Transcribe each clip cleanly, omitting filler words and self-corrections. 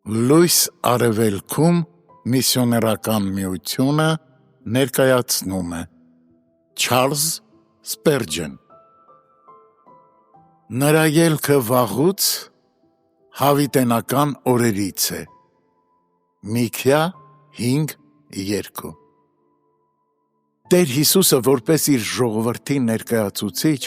Լույս արևելքում միսիոներական միությունը ներկայացնում է Չարլզ Սպերջեն։ Նրա ելքը վաղուց հավիտենական օրերից է։ Միքիա 5:2 Տեր Հիսուսը որպես իր ժողովրդի ներկայացուցիչ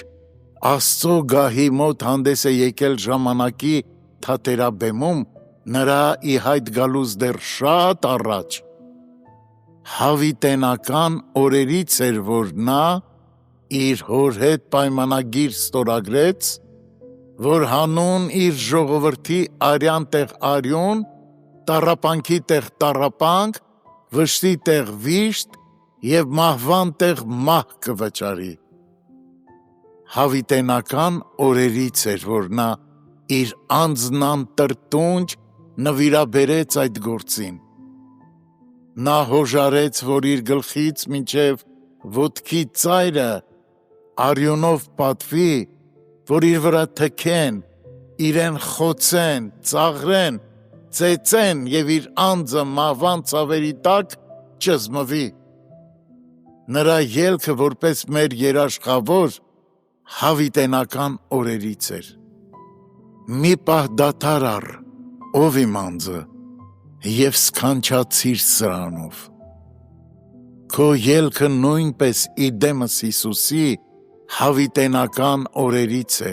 Աստծո գահի մոտ հանդես է եկել ժամանակի թատերաբեմում նրա ի հայտ գալուց դեռ շատ առաջ։ Հավիտենական օրերից էր, որ նա իր հոր հետ պայմանագիր ստորագրեց, որ հանուն իր ժողովրդի արյան տեղ արյուն, տառապանքի տեղ տառապանք, վշտի տեղ վիշտ և մահվան տեղ մահ կվճարի։ Հավիտենական օրերից էր, որ նա իր անձնան տրտունջ նվիրաբերեց այդ գործին։ Նա հոժարեց, որ իր գլխից մինչև ոտքի ծայրը արյունով պատվի, որ իր վրա թքեն, իրեն խոցեն, ծաղրեն, ծեծեն և իր անձը մահվան ցավերի տակ ճզմվի։ Նրա ելքը որպես մեր երաշխավոր հավիտենական օրերից էր։ Մի պահ դադար առ, ով իմ անձը, և սքանչացիր սրանով։ Քո ելքը նույնպես իդեմս Հիսուսի հավիտենական օրերից է։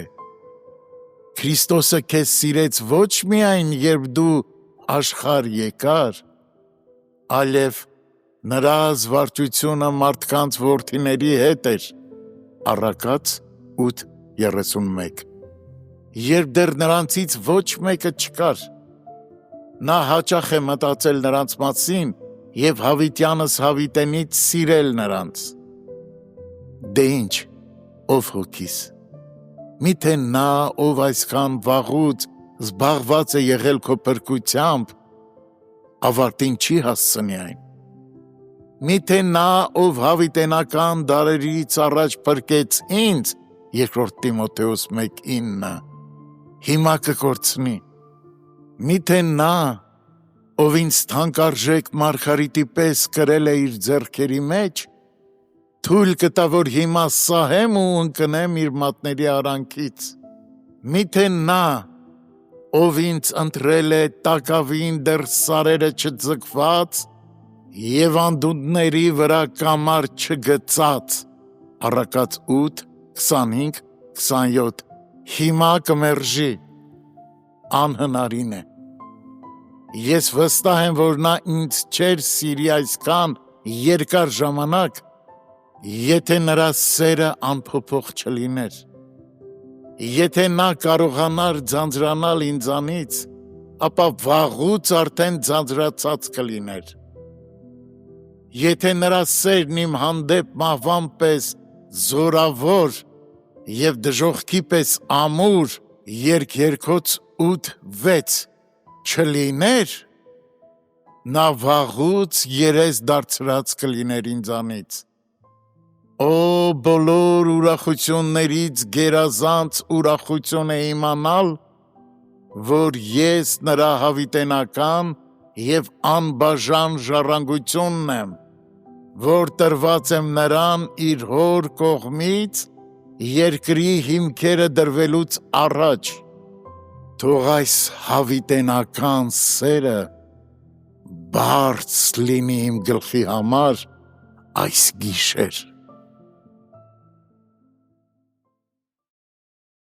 Քրիստոսը քեզ սիրեց ոչ միայն, երբ դու աշխարհ եկար, այլև նրա զվարճությունը մարդկանց որդիների հետ էր, Առակաց 8:31, երբ դեռ նրանցից ոչ մեկը չկար։ Նա հաճախ է մտածել նրանց մասին և հավիտյանս հավիտենից սիրել նրանց։ Դե ինչ, ով հոգիս, միթե նա, ով այսքան վաղուց զբաղված է եղել քո փրկությամբ, ավարտին չի հասցնի այն։ Միթե նա, ով հավիտենական դարերից առաջ փրկեց ինձ, 2 Տիմոթեոս 1:9, հիմա կկորցնի։ Միթե նա, ով ինձ թանկարժեք մարգարիտի պես կրել է իր ձեռքերի մեջ, թույլ կտա, որ հիմա սահեմ ու ընկնեմ իր մատների արանքից։ Միթե նա, ով ինձ ընտրել է տակավին դեռ սարերը չձգված և անդունդների վրա կամար չգծած, Առակաց 8:25-27, հիմա կմերժի, անհնարին է։ Ես վստահ եմ, որ նա ինձ չէր սիրի այսքան երկար ժամանակ, եթե նրա սերը անփոփոխ չլիներ։ Եթե նա կարողանար ձանձրանալ ինձանից, ապա վաղուց արդեն ձանձրացած կլիներ։ Եթե նրա սերն իմ հանդեպ մահվան պես զորավոր և դժոխքի պես ամուր, Երգերգոց 8:6 չլիներ, նա վաղուց երես դարձրած կլիներ ինձանից։ Օ, բոլոր ուրախություններից գերազանց ուրախություն է իմանալ, որ ես նրա հավիտենական և անբաժան ժառանգությունն եմ, որ տրված եմ նրան իր հոր կողմից երկրի հիմքերը դրվելուց առաջ։ Թող այս հավիտենական սերը բարձ լինի իմ գլխի համար այս գիշեր։